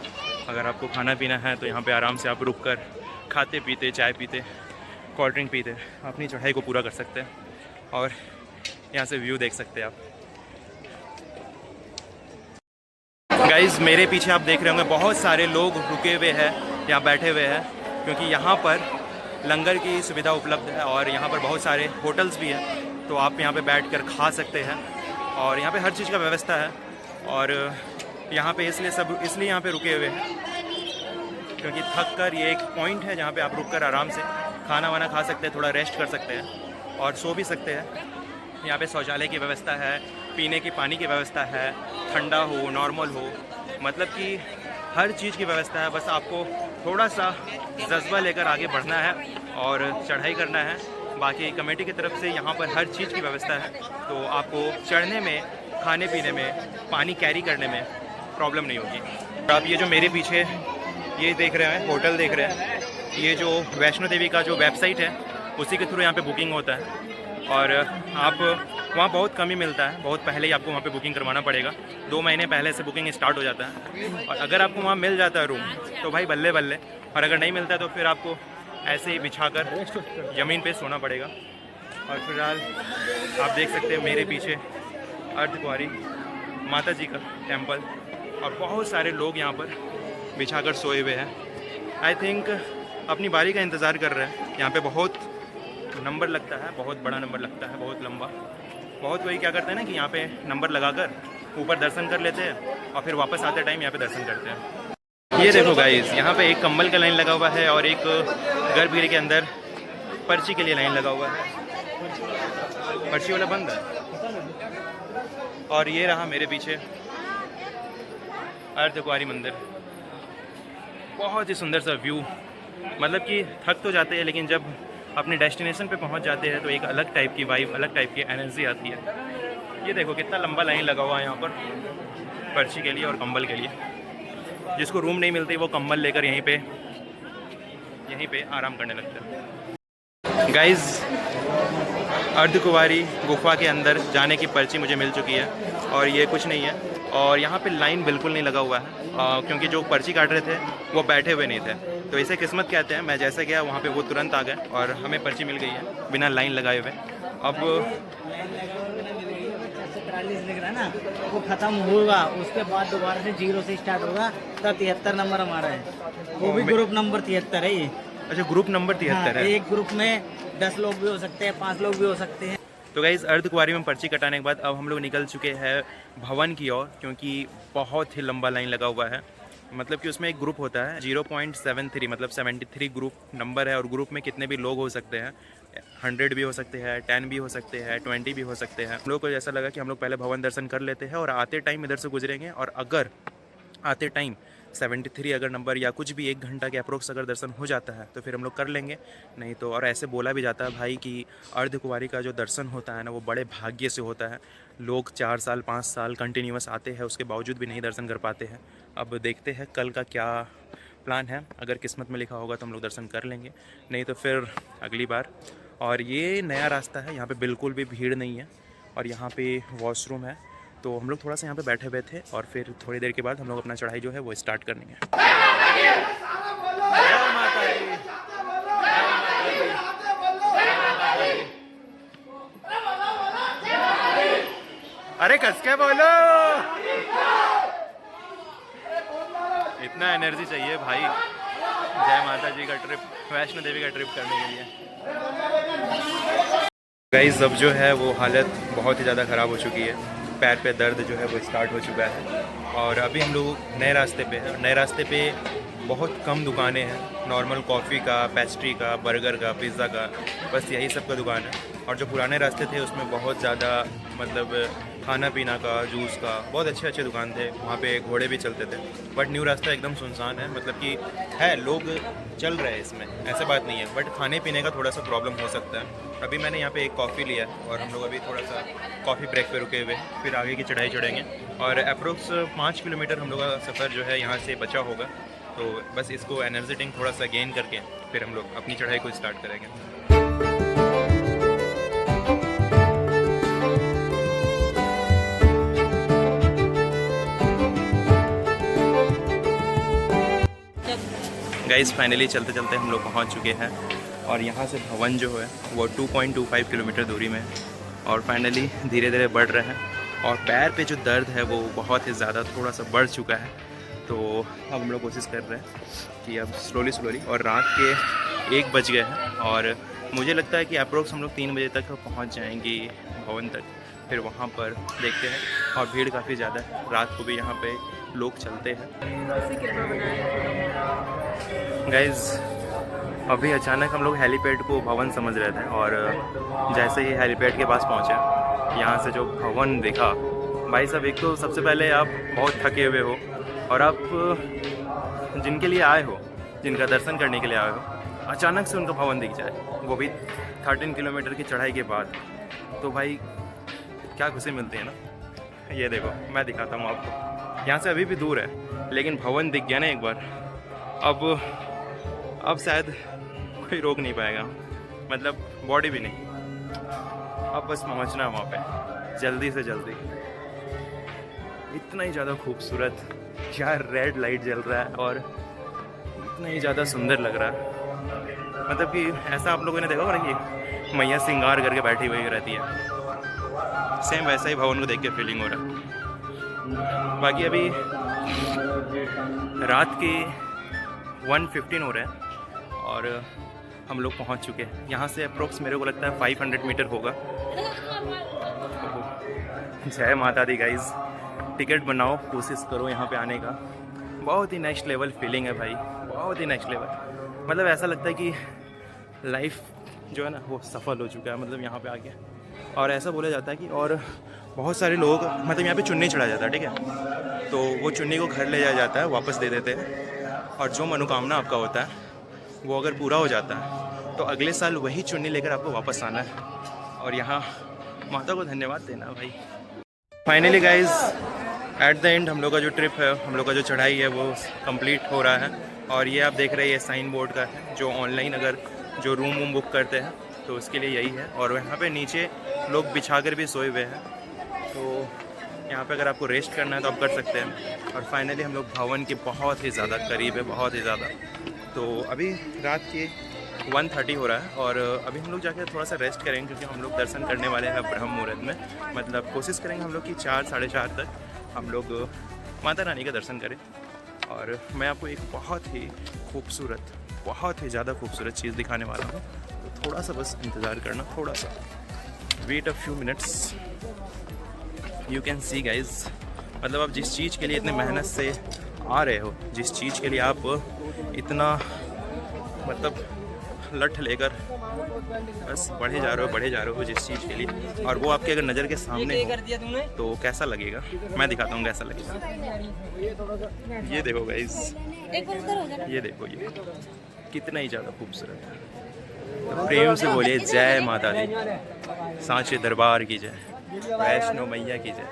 अगर आपको खाना पीना है तो यहाँ पे आराम से आप रुक कर खाते पीते, चाय पीते, कोल्ड ड्रिंक पीते अपनी चढ़ाई को पूरा कर सकते हैं। और यहाँ से व्यू देख सकते हैं आप। गाइज़ मेरे पीछे आप देख रहे होंगे बहुत सारे लोग रुके हुए हैं, यहाँ बैठे हुए हैं, क्योंकि यहाँ पर लंगर की सुविधा उपलब्ध है और यहाँ पर बहुत सारे होटल्स भी हैं, तो आप यहाँ पे बैठकर खा सकते हैं। और यहाँ पे हर चीज़ का व्यवस्था है। और यहाँ पे इसलिए यहाँ पे रुके हुए हैं क्योंकि थक कर ये एक पॉइंट है जहाँ पे आप रुक कर आराम से खाना वाना खा सकते हैं, थोड़ा रेस्ट कर सकते हैं और सो भी सकते हैं। यहाँ पे शौचालय की व्यवस्था है, पीने की पानी की व्यवस्था है, ठंडा हो नॉर्मल हो, मतलब कि हर चीज़ की व्यवस्था है। बस आपको थोड़ा सा जज्बा लेकर आगे बढ़ना है और चढ़ाई करना है। बाकी कमेटी की तरफ से यहाँ पर हर चीज़ की व्यवस्था है, तो आपको चढ़ने में, खाने पीने में, पानी कैरी करने में प्रॉब्लम नहीं होगी। आप ये जो मेरे पीछे ये देख रहे हैं, होटल देख रहे हैं, ये जो वैष्णो देवी का जो वेबसाइट है उसी के थ्रू यहाँ पे बुकिंग होता है। और आप वहाँ बहुत कम ही मिलता है, बहुत पहले ही आपको वहाँ पे बुकिंग करवाना पड़ेगा। 2 महीने पहले से बुकिंग स्टार्ट हो जाता है। और अगर आपको वहाँ मिल जाता है रूम तो भाई बल्ले बल्ले, और अगर नहीं मिलता तो फिर आपको ऐसे ही बिछाकर ज़मीन पे सोना पड़ेगा। और फिलहाल आप देख सकते हैं मेरे पीछे अर्धकुंवारी माता जी का टेम्पल और बहुत सारे लोग यहाँ पर बिछाकर सोए हुए हैं। आई थिंक अपनी बारी का इंतज़ार कर रहे हैं। यहाँ पे बहुत नंबर लगता है, बहुत बड़ा नंबर लगता है, बहुत लंबा। बहुत कोई क्या करते हैं ना कि यहाँ पे नंबर लगाकर ऊपर दर्शन कर लेते हैं और फिर वापस आते टाइम यहाँ पे दर्शन करते हैं। ये देखो गाइस, यहाँ पे एक कंबल का लाइन लगा हुआ है और एक गर्भगृह के अंदर पर्ची के लिए लाइन लगा हुआ है। पर्ची वाला बंद है। और ये रहा मेरे पीछे अर्धकुंवारी मंदिर। बहुत ही सुंदर सा व्यू, मतलब कि थक तो जाते हैं लेकिन जब अपने डेस्टिनेशन पे पहुंच जाते हैं तो एक अलग टाइप की वाइब, अलग टाइप की एनर्जी आती है। ये देखो कितना लंबा लाइन लगा हुआ है यहाँ पर पर्ची के लिए और कंबल के लिए। जिसको रूम नहीं मिलती वो कंबल लेकर यहीं पे आराम करने लगता है। गाइस अर्धकुंवारी गुफा के अंदर जाने की पर्ची मुझे मिल चुकी है और ये कुछ नहीं है। और यहाँ पे लाइन बिल्कुल नहीं लगा हुआ है क्योंकि जो पर्ची काट रहे थे वो बैठे हुए नहीं थे, तो इसे किस्मत कहते हैं। मैं जैसे गया वहाँ पे वो तुरंत आ गए और हमें पर्ची मिल गई है बिना लाइन लगाए हुए। अब 43 लिख रहा है ना, वो खत्म होगा, उसके बाद दोबारा से 0 से स्टार्ट होगा। तब 73 नंबर हमारा है, वो भी ग्रुप नंबर 73 है ये। अच्छा, ग्रुप नंबर 73 है। एक ग्रुप में 10 लोग भी हो सकते हैं, 5 लोग भी हो सकते हैं। तो गाइस अर्धकुंवारी में पर्ची कटाने के बाद अब हम लोग निकल चुके हैं भवन की ओर, क्योंकि बहुत ही लंबा लाइन लगा हुआ है। मतलब कि उसमें एक ग्रुप होता है 0.73, मतलब 73 ग्रुप नंबर है। और ग्रुप में कितने भी लोग हो सकते हैं, 100 भी हो सकते हैं, 10 भी हो सकते हैं, 20 भी हो सकते हैं। हम लोग को ऐसा लगा कि हम लोग पहले भवन दर्शन कर लेते हैं और आते टाइम इधर से गुजरेंगे। और अगर आते टाइम 73 अगर नंबर या कुछ भी 1 घंटा के अप्रोक्स अगर दर्शन हो जाता है तो फिर हम लोग कर लेंगे, नहीं तो। और ऐसे बोला भी जाता है भाई कि अर्धकुंवारी का जो दर्शन होता है ना वो बड़े भाग्य से होता है। लोग 4 साल 5 साल कंटिन्यूअस आते हैं, उसके बावजूद भी नहीं दर्शन कर पाते हैं। अब देखते हैं कल का क्या प्लान है। अगर किस्मत में लिखा होगा तो हम लोग दर्शन कर लेंगे, नहीं तो फिर अगली बार। और ये नया रास्ता है, यहाँ पे बिल्कुल भी भीड़ नहीं है और यहाँ पे वॉशरूम है। तो हम लोग थोड़ा सा यहाँ पे बैठे हुए थे और फिर थोड़ी देर के बाद हम लोग अपना चढ़ाई जो है वो स्टार्ट करेंगे। अरे कस के बोलो, इतना एनर्जी चाहिए भाई जय माता जी का ट्रिप, वैष्णो देवी का ट्रिप करने के लिए। गाइस अब जो है वो हालत बहुत ही ज़्यादा ख़राब हो चुकी है, पैर पे दर्द जो है वो स्टार्ट हो चुका है। और अभी हम लोग नए रास्ते पे हैं। नए रास्ते पे बहुत कम दुकानें हैं, नॉर्मल कॉफ़ी का, पेस्ट्री का, बर्गर का, पिज़्ज़ा का, बस यही सब का दुकान है। और जो पुराने रास्ते थे उसमें बहुत ज़्यादा मतलब खाना पीना का, जूस का, बहुत अच्छे अच्छे दुकान थे, वहाँ पे घोड़े भी चलते थे। बट न्यू रास्ता एकदम सुनसान है, मतलब कि है लोग चल रहे हैं इसमें, ऐसा बात नहीं है, बट खाने पीने का थोड़ा सा प्रॉब्लम हो सकता है। अभी मैंने यहाँ पे एक कॉफ़ी लिया और हम लोग अभी थोड़ा सा कॉफ़ी ब्रेक पे रुके हुए, फिर आगे की चढ़ाई चढ़ेंगे। और अप्रोक्स 5 किलोमीटर हम लोग का सफ़र जो है यहाँ से बचा होगा, तो बस इसको एनर्जी ड्रिंक थोड़ा सा गेन करके फिर हम लोग अपनी चढ़ाई को स्टार्ट करेंगे। गाइस फाइनली चलते चलते हम लोग पहुंच चुके हैं और यहाँ से भवन जो है वो 2.25 किलोमीटर दूरी में है और फाइनली धीरे धीरे बढ़ रहे हैं और पैर पे जो दर्द है वो बहुत ही ज़्यादा थोड़ा सा बढ़ चुका है। तो अब हम लोग कोशिश कर रहे हैं कि अब स्लोली और रात के 1 बज गए हैं और मुझे लगता है कि अप्रोक्स हम लोग 3 बजे तक पहुँच जाएंगे भवन तक। फिर वहाँ पर देखते हैं और भीड़ काफ़ी ज़्यादा है, रात को भी यहाँ पे लोग चलते हैं। गाइज़ अभी अचानक हम लोग हेलीपैड को भवन समझ रहे थे और जैसे ही हेलीपैड के पास पहुँचे यहाँ से जो भवन देखा, भाई साहब एक तो सबसे पहले आप बहुत थके हुए हो और आप जिनके लिए आए हो, जिनका दर्शन करने के लिए आए हो, अचानक से उनका भवन दिख जाए, वो भी 13 किलोमीटर की चढ़ाई के बाद, तो भाई क्या खुशी मिलती है ना। ये देखो मैं दिखाता हूँ आपको, यहाँ से अभी भी दूर है लेकिन भवन दिख गया ना एक बार, अब शायद कोई रोक नहीं पाएगा, मतलब बॉडी भी नहीं। अब बस पहुँचना है वहाँ पे जल्दी से जल्दी। इतना ही ज़्यादा खूबसूरत यार, रेड लाइट जल रहा है और इतना ही ज़्यादा सुंदर लग रहा है, मतलब कि ऐसा आप लोगों ने देखा होगा कि मैया श्रृंगार करके बैठी हुई रहती है, सेम वैसा ही भवन को देख के फीलिंग हो रहा है। बाकी अभी रात के 1:15 हो रहे हैं और हम लोग पहुंच चुके हैं। यहाँ से अप्रोक्स मेरे को लगता है 500 मीटर होगा। जय माता दी गाइज, टिकट बनाओ, कोशिश करो यहाँ पे आने का। बहुत ही नेक्स्ट लेवल फीलिंग है भाई, बहुत ही नेक्स्ट लेवल। मतलब ऐसा लगता है कि लाइफ जो है ना वो सफल हो चुका है, मतलब यहाँ पे आके। और ऐसा बोला जाता है कि और बहुत सारे लोग मतलब यहाँ पे चुन्नी चढ़ाया जाता है, ठीक है, तो वो चुन्नी को घर ले जाया जाता है, वापस दे देते हैं और जो मनोकामना आपका होता है वो अगर पूरा हो जाता है तो अगले साल वही चुन्नी लेकर आपको वापस आना है और यहाँ माता को धन्यवाद देना भाई। Finally guys at the end हम लोग का जो ट्रिप है, हम लोग का जो चढ़ाई है वो कंप्लीट हो रहा है। और ये आप देख रहे हैं ये साइन बोर्ड का है, जो ऑनलाइन अगर जो रूम बुक करते हैं तो उसके लिए यही है। और यहाँ पे नीचे लोग बिछाकर भी सोए हुए हैं, तो यहाँ पे अगर आपको रेस्ट करना है तो आप कर सकते हैं। और फाइनली हम लोग भवन के बहुत ही ज़्यादा करीब है, बहुत ही ज़्यादा। तो अभी रात के 1:30 हो रहा है और अभी हम लोग जाकर थोड़ा सा रेस्ट करेंगे क्योंकि हम लोग दर्शन करने वाले हैं ब्रह्म मुहूर्त में। मतलब कोशिश करेंगे हम लोग कि 4 साढ़े 4 तक हम लोग माता रानी का दर्शन करें। और मैं आपको एक बहुत ही खूबसूरत, बहुत ही ज़्यादा खूबसूरत चीज़ दिखाने वाला हूँ, तो थोड़ा सा बस इंतज़ार करना, थोड़ा सा wait a few minutes. You can see guys, मतलब आप जिस चीज़ के लिए इतने मेहनत से आ रहे हो, जिस चीज़ के लिए आप इतना मतलब लठ लेकर बस बढ़े जा रहे हो जिस चीज़ के लिए, और वो आपके अगर नज़र के सामने हो तो कैसा लगेगा, मैं दिखाता हूँ कैसा लगेगा। ये देखो गाइज, ये देखो, ये कितना ही ज़्यादा खूबसूरत है। तो प्रेम से बोलिए जय माता दी, सांचे दरबार की जय, वैष्णो मैया की जय।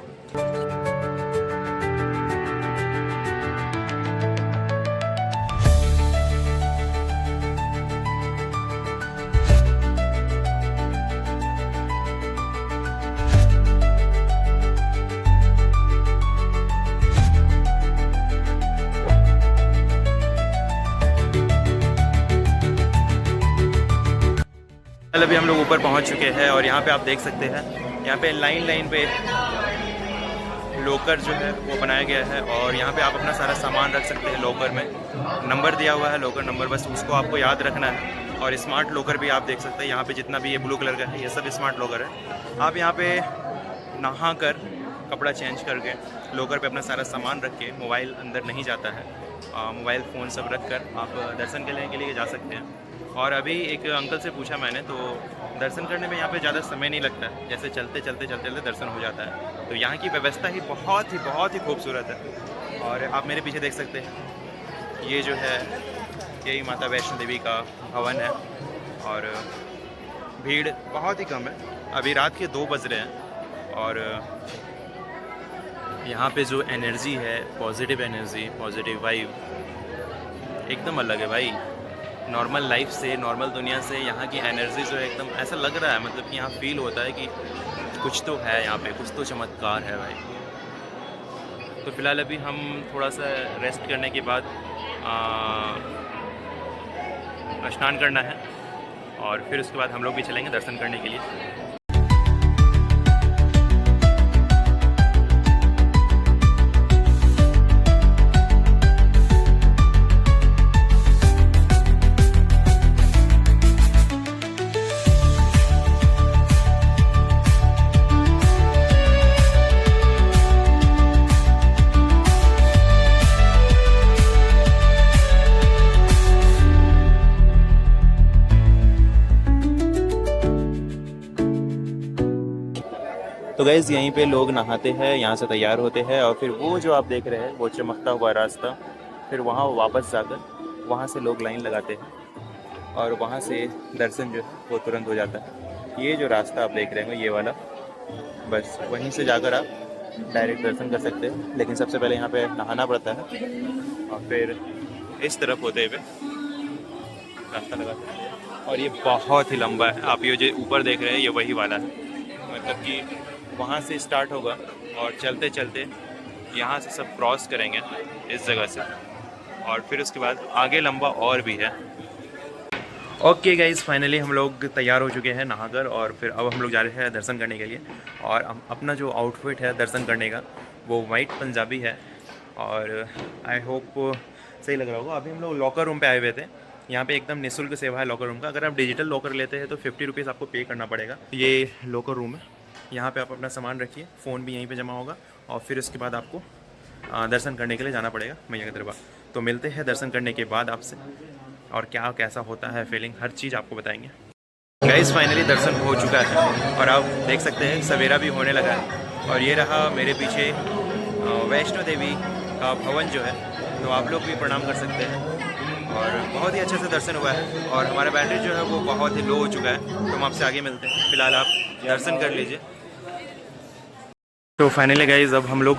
अभी हम लोग ऊपर पहुंच चुके हैं और यहाँ पे आप देख सकते हैं, यहाँ पे लाइन पे लॉकर जो है वो बनाया गया है और यहाँ पे आप अपना सारा सामान रख सकते हैं। लॉकर में नंबर दिया हुआ है, लॉकर नंबर, बस उसको आपको याद रखना है। और स्मार्ट लॉकर भी आप देख सकते हैं, यहाँ पे जितना भी ये ब्लू कलर का है ये सब स्मार्ट लॉकर है। आप यहाँ पे नहा कर कपड़ा चेंज करके लॉकर पे अपना सारा सामान रख के, मोबाइल अंदर नहीं जाता है, मोबाइल फ़ोन सब रख कर आप दर्शन करने के लिए जा सकते हैं। और अभी एक अंकल से पूछा मैंने, तो दर्शन करने में यहाँ पे ज़्यादा समय नहीं लगता है, जैसे चलते चलते दर्शन हो जाता है। तो यहाँ की व्यवस्था ही बहुत ही खूबसूरत है। और आप मेरे पीछे देख सकते हैं, ये जो है यही माता वैष्णो देवी का भवन है। और भीड़ बहुत ही कम है, अभी रात के 2 बज रहे हैं। और यहाँ पे जो एनर्जी है, पॉजिटिव एनर्जी, पॉजिटिव वाइब एकदम अलग है भाई। नॉर्मल लाइफ से, नॉर्मल दुनिया से यहाँ की एनर्जी जो है एकदम ऐसा लग रहा है, मतलब कि यहाँ फील होता है कि कुछ तो है यहाँ पे, कुछ तो चमत्कार है भाई। तो फिलहाल अभी हम थोड़ा सा रेस्ट करने के बाद स्नान करना है और फिर उसके बाद हम लोग भी चलेंगे दर्शन करने के लिए। तो गाइज़ यहीं पे लोग नहाते हैं, यहाँ से तैयार होते हैं और फिर वो जो आप देख रहे हैं वो चमकता हुआ रास्ता, फिर वहाँ वापस जाकर वहाँ से लोग लाइन लगाते हैं और वहाँ से दर्शन जो है वो तुरंत हो जाता है। ये जो रास्ता आप देख रहे हैं ये वाला, बस वहीं से जाकर आप डायरेक्ट दर्शन कर सकते हैं। लेकिन सबसे पहले यहाँ पे नहाना पड़ता है और फिर इस तरफ होते हुए रास्ता लगाते हैं। और ये बहुत ही लंबा है, आप ये जो ऊपर देख रहे हैं ये वही वाला है, मतलब कि वहाँ से स्टार्ट होगा और चलते चलते यहाँ से सब क्रॉस करेंगे इस जगह से, और फिर उसके बाद आगे लंबा और भी है। ओके गाइज़, फाइनली हम लोग तैयार हो चुके हैं नहाकर और फिर अब हम लोग जा रहे हैं दर्शन करने के लिए। और अपना जो आउटफिट है दर्शन करने का वो वाइट पंजाबी है और आई होप सही लग रहा होगा। अभी हम लोग लॉकर रूम पे आए हुए थे, यहाँ पे एकदम निःशुल्क सेवा है लॉकर रूम का। अगर आप डिजिटल लॉकर लेते हैं तो 50 रुपीज़ आपको पे करना पड़ेगा। ये लॉकर रूम है, यहाँ पे आप अपना सामान रखिए, फ़ोन भी यहीं पे जमा होगा और फिर उसके बाद आपको दर्शन करने के लिए जाना पड़ेगा मैया के दरबार। तो मिलते हैं दर्शन करने के बाद आपसे, और क्या कैसा होता है फीलिंग, हर चीज़ आपको बताएंगे। गाइस फाइनली दर्शन हो चुका है और आप देख सकते हैं सवेरा भी होने लगा है। और ये रहा मेरे पीछे वैष्णो देवी का भवन जो है, तो आप लोग भी प्रणाम कर सकते हैं। और बहुत ही अच्छे से दर्शन हुआ है और हमारा बैटरी जो है वो बहुत ही लो हो चुका है, तो हम आपसे आगे मिलते हैं। फिलहाल आप दर्शन कर लीजिए। तो फाइनली गाइस अब हम लोग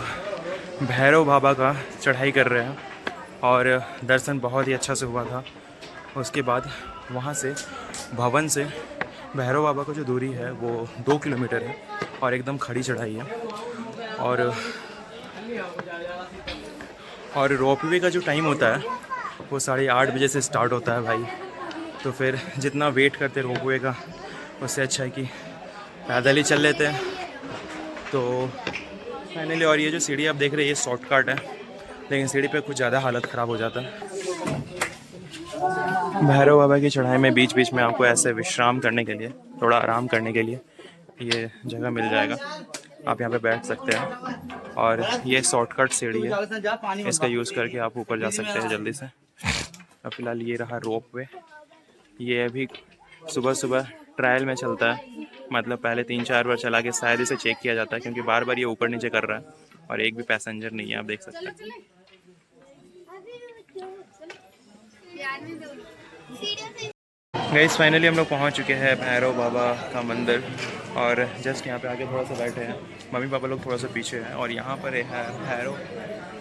भैरव बाबा का चढ़ाई कर रहे हैं और दर्शन बहुत ही अच्छा से हुआ था। उसके बाद वहाँ से भवन से भैरव बाबा का जो दूरी है वो 2 किलोमीटर है और एकदम खड़ी चढ़ाई है। और रोपवे का जो टाइम होता है वो 8:30 बजे से स्टार्ट होता है भाई। तो फिर जितना वेट करते रोपवे का, उससे अच्छा है कि पैदल ही चल लेते हैं। तो फाइनली, और ये जो सीढ़ी आप देख रहे हैं ये शॉर्टकट है, लेकिन सीढ़ी पे कुछ ज़्यादा हालत ख़राब हो जाता है। भैरव बाबा की चढ़ाई में बीच बीच में आपको ऐसे विश्राम करने के लिए, थोड़ा आराम करने के लिए ये जगह मिल जाएगा, आप यहाँ पे बैठ सकते हैं। और ये शॉर्टकट सीढ़ी है, इसका यूज़ करके आप ऊपर जा सकते हैं जल्दी से। अब फिलहाल ये रहा रोपवे, ये अभी सुबह सुबह ट्रायल में चलता है, मतलब पहले 3-4 बार चला के शायद इसे चेक किया जाता है, क्योंकि बार बार ये ऊपर नीचे कर रहा है और एक भी पैसेंजर नहीं है, आप देख सकते हैं। गाइस फाइनली हम लोग पहुंच चुके हैं भैरव बाबा का मंदिर और जस्ट यहाँ पे आके थोड़ा सा बैठे हैं। मम्मी पापा लोग थोड़ा सा पीछे हैं और यहाँ पर है भैरव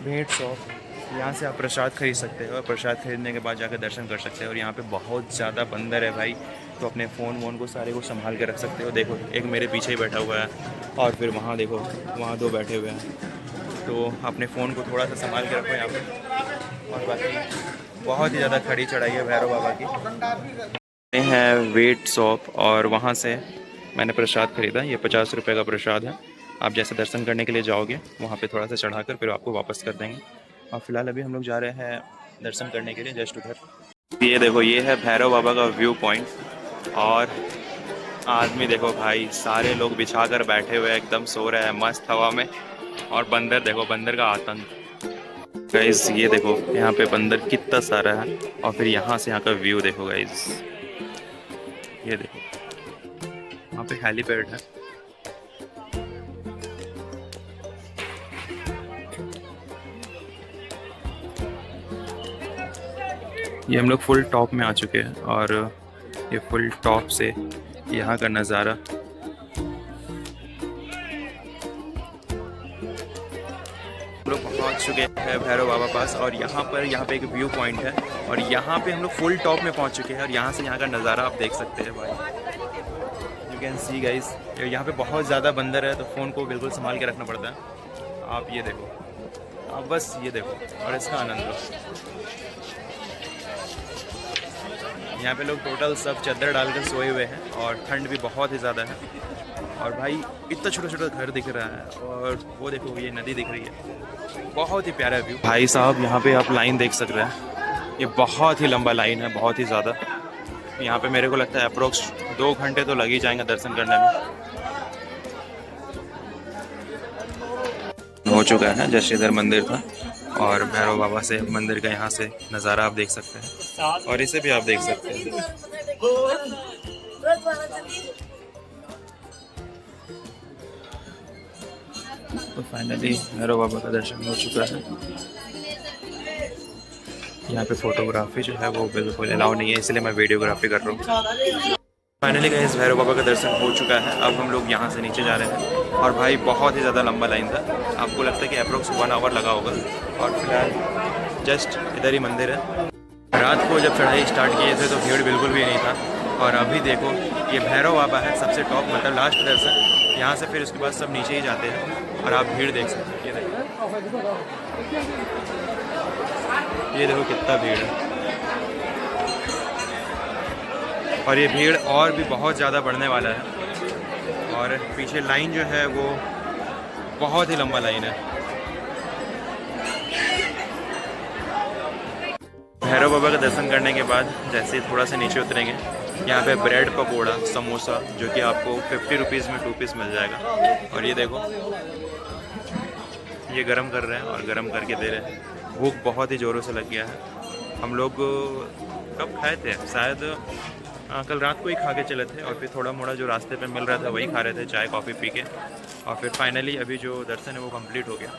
भेंट शॉप, यहाँ से आप प्रसाद खरीद सकते हो और प्रसाद खरीदने के बाद जाकर दर्शन कर सकते हो। और यहाँ पे बहुत ज़्यादा बंदर है भाई, तो अपने फ़ोन वोन को सारे को संभाल के रख सकते हो। देखो एक मेरे पीछे ही बैठा हुआ है और फिर वहाँ देखो वहाँ 2 बैठे हुए हैं, तो अपने फ़ोन को थोड़ा सा संभाल के रखो यहाँ पर। और बाकी बहुत ही ज़्यादा खड़ी चढ़ाई है भैरव बाबा की। है वेट शॉप और वहाँ से मैंने प्रसाद खरीदा, ये 50 रुपये का प्रसाद है। आप जैसे दर्शन करने के लिए जाओगे वहाँ पे थोड़ा सा चढ़ाकर फिर आपको वापस कर देंगे। और फिलहाल अभी हम लोग जा रहे हैं दर्शन करने के लिए जस्ट उधर। ये देखो ये है भैरव बाबा का व्यू पॉइंट और आदमी देखो भाई सारे लोग बिछा कर बैठे हुए एकदम सो रहे हैं मस्त हवा में। और बंदर देखो, बंदर का आतंक। गाइस ये देखो यहाँ पे बंदर कितना सारा है, और फिर यहाँ से यहाँ का व्यू देखो गाइस, ये देखो वहाँ पे हेलीपैड है। ये हम लोग फुल टॉप में आ चुके हैं, और ये फुल टॉप से यहाँ का नज़ारा लोग पहुंच चुके हैं भैरव बाबा पास, और यहाँ पे एक व्यू पॉइंट है, और यहाँ पे हम लोग फुल टॉप में पहुंच चुके हैं, और यहाँ से यहाँ का नज़ारा आप देख सकते हैं भाई, यू कैन सी गाइस। यहाँ पे बहुत ज़्यादा बंदर है, तो फ़ोन को बिल्कुल संभाल के रखना पड़ता है। आप ये देखो, आप बस ये देखो और इसका आनंद लो। यहाँ पे लोग टोटल सब चादर डालकर सोए हुए हैं, और ठंड भी बहुत ही ज़्यादा है, और भाई इतना छोटा छोटा घर दिख रहा है, और वो देखो ये नदी दिख रही है, बहुत ही प्यारा व्यू। भाई साहब यहाँ पे आप लाइन देख सकते हैं, ये बहुत ही लंबा लाइन है, बहुत ही ज़्यादा। यहाँ पे मेरे को लगता है अप्रोक्स 2 घंटे तो लग ही जाएंगे दर्शन करने में। हो चुका है जैसे इधर मंदिर था, और भैरव बाबा से मंदिर का यहाँ से नज़ारा आप देख सकते हैं, और इसे भी आप देख सकते हैं। तो फाइनली भैरव बाबा का दर्शन हो चुका है। यहाँ पे फोटोग्राफी जो है वो बिल्कुल अलाउ नहीं है, इसलिए मैं वीडियोग्राफी कर रहा हूँ। फाइनली गाइस भैरव बाबा का दर्शन हो चुका है। अब हम लोग यहाँ से नीचे जा रहे हैं, और भाई बहुत ही ज़्यादा लंबा लाइन था, आपको लगता है कि अप्रोक्स 1 आवर लगा होगा। और फिलहाल जस्ट इधर ही मंदिर है। रात को जब चढ़ाई स्टार्ट किए थे तो भीड़ बिल्कुल भी नहीं था, और अभी देखो ये भैरव बाबा है सबसे टॉप, मतलब लास्ट दर्शन। यहाँ से फिर उसके बाद सब नीचे ही जाते हैं, और आप भीड़ देख सकते हैं। ये देखो कितना भीड़ है, और ये भीड़ और भी बहुत ज़्यादा बढ़ने वाला है। और पीछे लाइन जो है वो बहुत ही लंबा लाइन है। भैरव बाबा का दर्शन करने के बाद जैसे ही थोड़ा सा नीचे उतरेंगे, यहाँ पे ब्रेड पकोड़ा, समोसा, जो कि आपको 50 रुपीज़ में 2 पीस मिल जाएगा। और ये देखो ये गरम कर रहे हैं, और गरम करके दे रहे हैं। भूख बहुत ही ज़ोरों से लग गया है। हम लोग कब खाए थे, शायद कल रात को ही खा के चले थे, और फिर थोड़ा मोड़ा जो रास्ते पे मिल रहा था वही खा रहे थे, चाय कॉफ़ी पी के। और फिर फाइनली अभी जो दर्शन है वो कंप्लीट हो गया।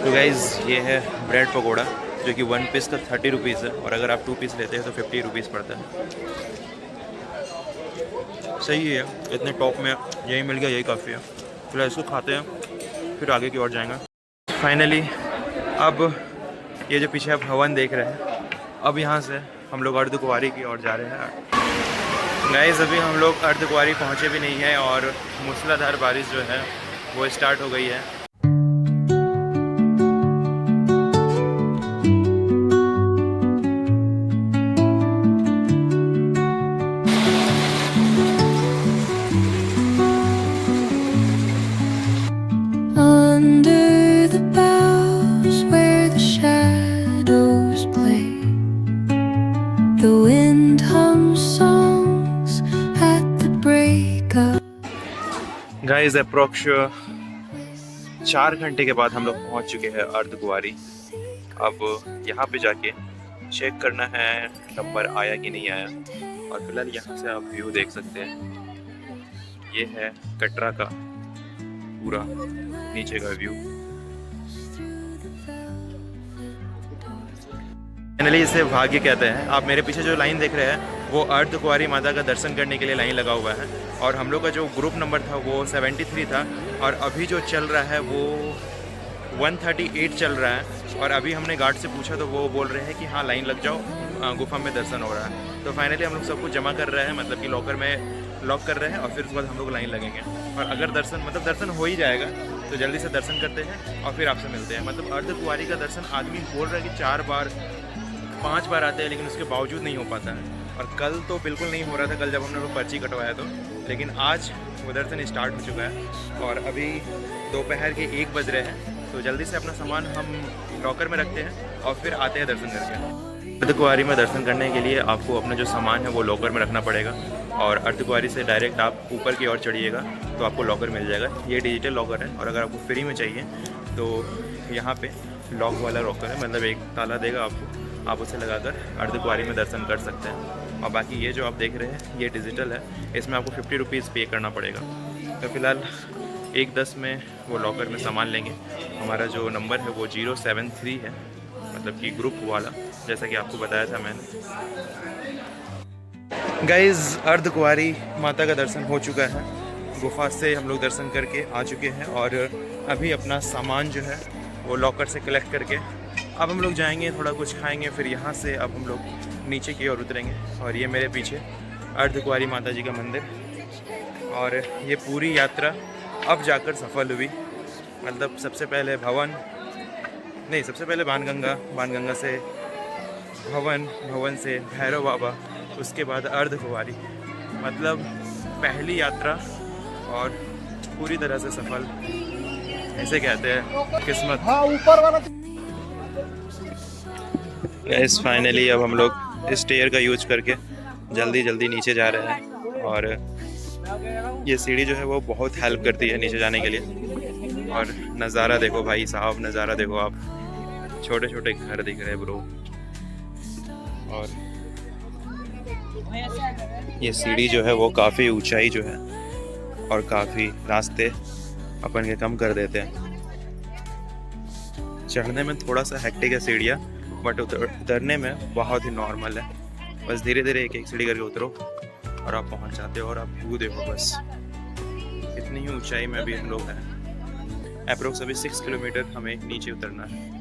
तो गाइज़ ये है ब्रेड पकोड़ा, जो कि 1 पीस का 30 रुपीज़ है, और अगर आप 2 पीस लेते हैं तो 50 रुपीज़ पड़ता है। सही है, इतने टॉप में यही मिल गया, यही काफ़ी है। फिलहाल इसको खाते हैं, फिर आगे की ओर जाएंगे। फाइनली अब ये जो पीछे आप भवन देख रहे हैं, अब यहाँ से हम लोग अर्धकुंवारी की ओर जा रहे हैं। गाइस अभी हम लोग अर्धकुंवारी पहुँचे भी नहीं हैं, और मूसलाधार बारिश जो है वो स्टार्ट हो गई है। Under the boughs where the shadows play, the wind hums songs at the break of. Guys approx 4 घंटे के बाद हम लोग पहुंच चुके हैं अर्धकुंवारी। अब यहाँ पे जाके चेक करना है नंबर आया कि नहीं आया। और फिलहाल यहाँ से आप व्यू देख सकते हैं, ये है कटरा का पूरा नीचे का व्यू। फाइनली इसे भाग्य कहते हैं। आप मेरे पीछे जो लाइन देख रहे हैं वो अर्धकुंवारी माता का दर्शन करने के लिए लाइन लगा हुआ है, और हम लोग का जो ग्रुप नंबर था वो 73 था, और अभी जो चल रहा है वो 138 चल रहा है। और अभी हमने गार्ड से पूछा तो वो बोल रहे हैं कि हाँ लाइन लग जाओ, गुफा में दर्शन हो रहा है। तो फाइनली हम लोग सब कुछ जमा कर रहे हैं, मतलब कि लॉकर में लॉक कर रहे हैं, और फिर उसके बाद हम लोग लाइन लगेंगे। और अगर दर्शन हो ही जाएगा तो जल्दी से दर्शन करते हैं और फिर आपसे मिलते हैं। मतलब अर्धकुंवारी का दर्शन आदमी बोल रहा है कि 4 बार 5 बार आते हैं, लेकिन उसके बावजूद नहीं हो पाता है। और कल तो बिल्कुल नहीं हो रहा था, कल जब हमने लोग पर्ची कटवाया तो, लेकिन आज वो दर्शन स्टार्ट हो चुका है। और अभी दोपहर के 1 बज रहे हैं, तो जल्दी से अपना सामान हम लॉकर में रखते हैं और फिर आते हैं दर्शन करके। अर्धकुंवारी में दर्शन करने के लिए आपको अपना जो सामान है वो लॉकर में रखना पड़ेगा, और अर्धकुंवारी से डायरेक्ट आप ऊपर की ओर चढ़िएगा तो आपको लॉकर मिल जाएगा। ये डिजिटल लॉकर है, और अगर आपको फ्री में चाहिए तो यहाँ पे लॉक वाला लॉकर है, मतलब एक ताला देगा आपको, आप उसे लगाकर अर्धकुंवारी में दर्शन कर सकते हैं। और बाकी ये जो आप देख रहे हैं ये डिजिटल है, इसमें आपको 50 रुपीज़ पे करना पड़ेगा। तो फ़िलहाल 1:10 में वो लॉकर में सामान लेंगे। हमारा जो नंबर है वो 073 है, मतलब कि ग्रुप वाला, जैसा कि आपको बताया था मैंने। गाइज़ अर्धकुंवारी माता का दर्शन हो चुका है, गुफा से हम लोग दर्शन करके आ चुके हैं और अभी अपना सामान जो है वो लॉकर से कलेक्ट करके अब हम लोग जाएंगे, थोड़ा कुछ खाएंगे, फिर यहाँ से अब हम लोग नीचे की ओर उतरेंगे। और ये मेरे पीछे अर्धकुंवारी माता जी का मंदिर, और ये पूरी यात्रा अब जाकर सफल हुई। मतलब सबसे पहले बाणगंगा से भवन, भवन से भैरव बाबा, उसके बाद अर्धकुंवारी। मतलब पहली यात्रा और पूरी तरह से सफल, ऐसे कहते हैं किस्मत। हाँ ऊपर वाला गाइस फाइनली अब हम लोग स्टेयर का यूज करके जल्दी जल्दी नीचे जा रहे हैं। और ये सीढ़ी जो है वो बहुत हेल्प करती है नीचे जाने के लिए। और नज़ारा देखो भाई साहब, नज़ारा देखो आप, छोटे छोटे घर दिख रहे हैं ब्रो। और ये सीढ़ी जो है वो काफ़ी ऊंचाई जो है और काफ़ी रास्ते अपन के कम कर देते हैं। चढ़ने में थोड़ा सा हेक्टिक है सीढ़ियाँ, बट उतरने में बहुत ही नॉर्मल है। बस धीरे धीरे एक एक सीढ़ी करके उतरो और आप पहुंच जाते हो। और आप व्यू देखो बस, इतनी ही ऊंचाई में भी हम लोग हैं। अप्रोक्स अभी 6 किलोमीटर हमें नीचे उतरना है।